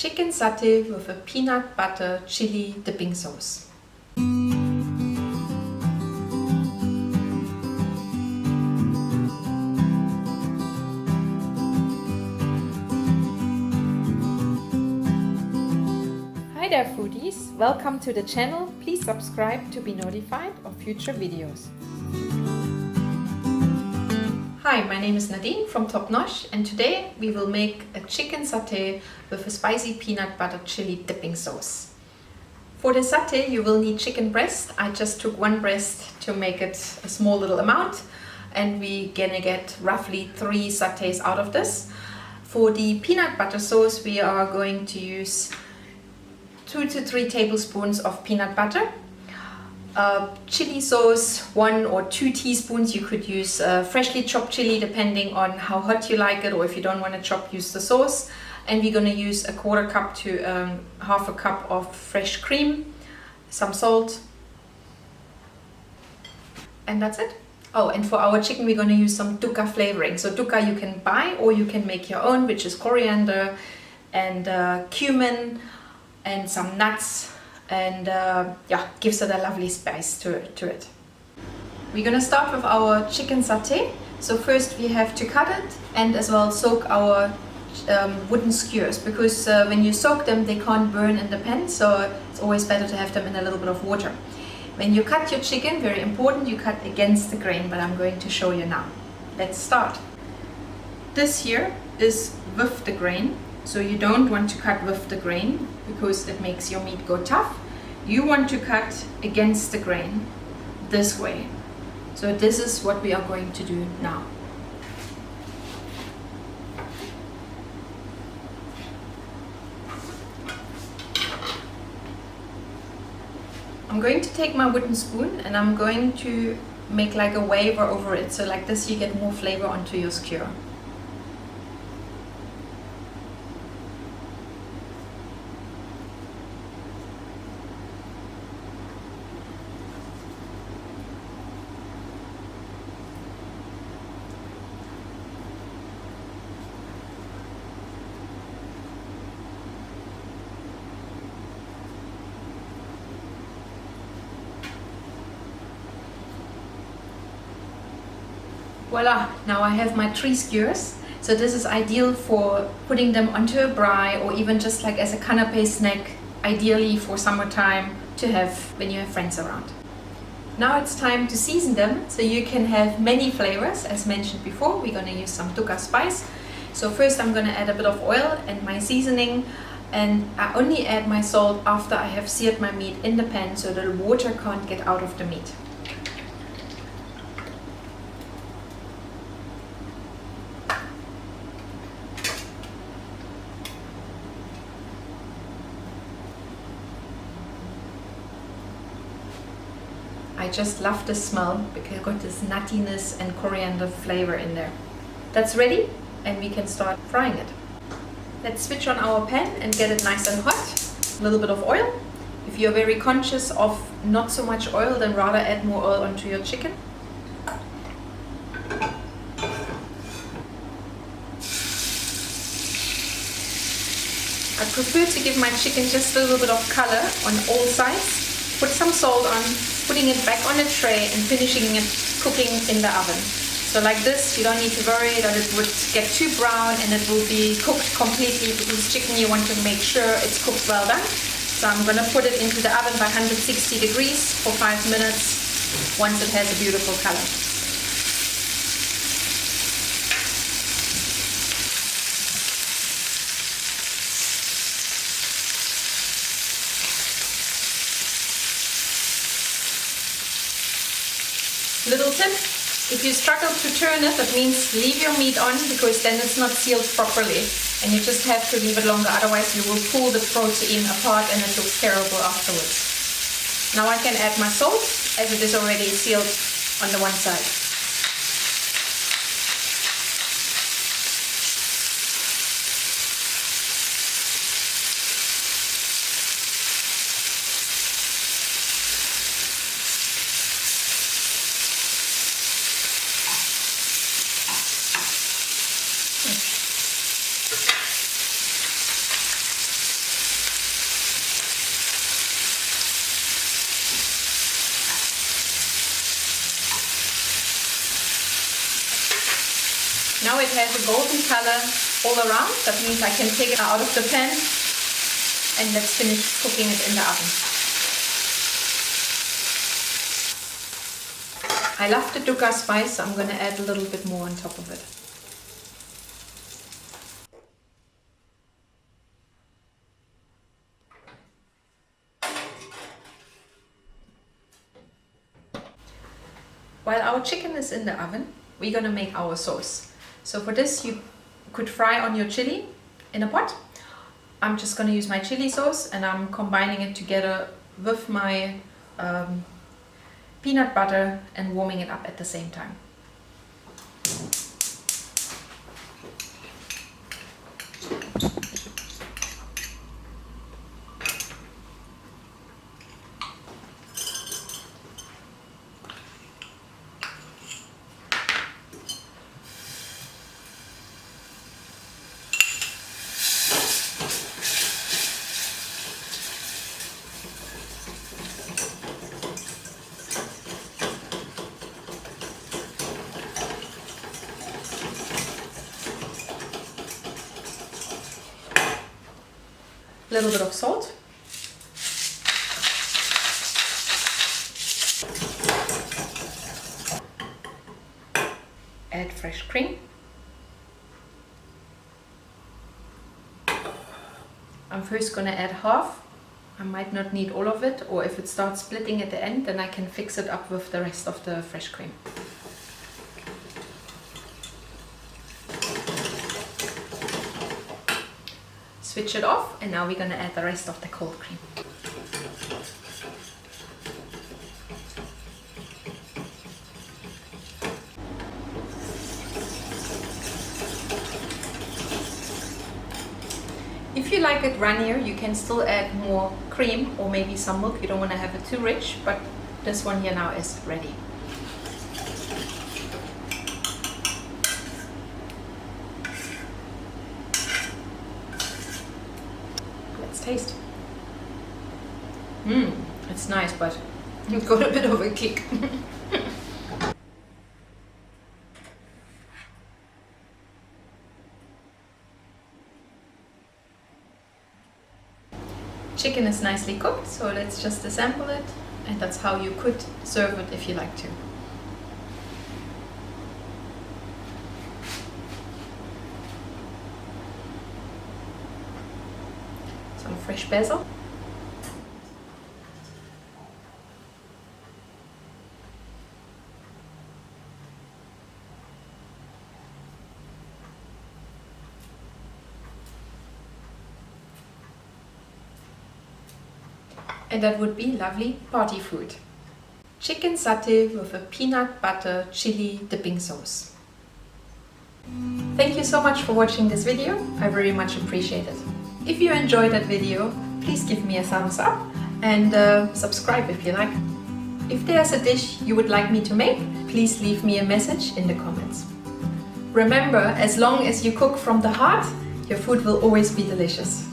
chicken satay with a peanut butter chili dipping sauce. Hi there foodies, welcome to the channel. Please subscribe to be notified of future videos. Hi, my name is Nadine from Nosh, and today we will make a chicken satay with a spicy peanut butter chili dipping sauce. For the satay you will need chicken breast. I just took one breast to make it a small little amount, and we're gonna get roughly 3 satays out of this. For the peanut butter sauce we are going to use 2 to 3 tablespoons of peanut butter. Chili sauce, 1 or 2 teaspoons. You could use freshly chopped chili depending on how hot you like it, or if you don't want to chop, use the sauce. And we're going to use a 1/4 cup to half a cup of fresh cream, some salt, and that's it. Oh, and for our chicken we're going to use some Dukkah flavoring. So Dukkah you can buy or you can make your own, which is coriander and cumin and some nuts, and yeah, gives it a lovely spice to it. We're gonna start with our chicken satay. So first we have to cut it and as well soak our wooden skewers, because when you soak them they can't burn in the pan, so it's always better to have them in a little bit of water. When you cut your chicken, very important, you cut against the grain, but I'm going to show you now. Let's start. This here is with the grain. So you don't want to cut with the grain because it makes your meat go tough. You want to cut against the grain this way. So this is what we are going to do now. I'm going to take my wooden spoon and I'm going to make like a waver over it. So like this you get more flavor onto your skewer. Voila, now I have my 3 skewers. So this is ideal for putting them onto a braai, or even just like as a canapé snack, ideally for summertime to have when you have friends around. Now it's time to season them, so you can have many flavors. As mentioned before, we're gonna use some Dukkah Spice. So first I'm gonna add a bit of oil and my seasoning, and I only add my salt after I have seared my meat in the pan so the water can't get out of the meat. I just love the smell because I've got this nuttiness and coriander flavor in there. That's ready and we can start frying it. Let's switch on our pan and get it nice and hot. A little bit of oil. If you're very conscious of not so much oil, then rather add more oil onto your chicken. I prefer to give my chicken just a little bit of color on all sides. Put some salt on, putting it back on a tray and finishing it cooking in the oven. So like this, you don't need to worry that it would get too brown and it will be cooked completely, because chicken you want to make sure it's cooked well done. So I'm gonna put it into the oven by 160 degrees for 5 minutes once it has a beautiful color. Little tip, if you struggle to turn it, that means leave your meat on, because then it's not sealed properly and you just have to leave it longer, otherwise you will pull the protein apart and it looks terrible afterwards. Now I can add my salt, as it is already sealed on the one side. Now it has a golden color all around. That means I can take it out of the pan and let's finish cooking it in the oven. I love the Dukkah Spice, so I'm going to add a little bit more on top of it. While our chicken is in the oven, we're going to make our sauce. So for this you could fry on your chili in a pot. I'm just going to use my chili sauce and I'm combining it together with my peanut butter and warming it up at the same time. A little bit of salt. Add fresh cream. I'm first going to add half. I might not need all of it, or if it starts splitting at the end, then I can fix it up with the rest of the fresh cream. Switch it off, and now we're going to add the rest of the cold cream. If you like it runnier, you can still add more cream or maybe some milk. You don't want to have it too rich, but this one here now is ready. Taste. It's nice, but it's got a bit of a kick. Chicken is nicely cooked, so let's just assemble it, and that's how you could serve it if you like to. Some fresh basil. And that would be lovely party food. Chicken satay with a peanut butter chili dipping sauce. Thank you so much for watching this video. I very much appreciate it. If you enjoyed that video, please give me a thumbs up and subscribe if you like. If there's a dish you would like me to make, please leave me a message in the comments. Remember, as long as you cook from the heart, your food will always be delicious.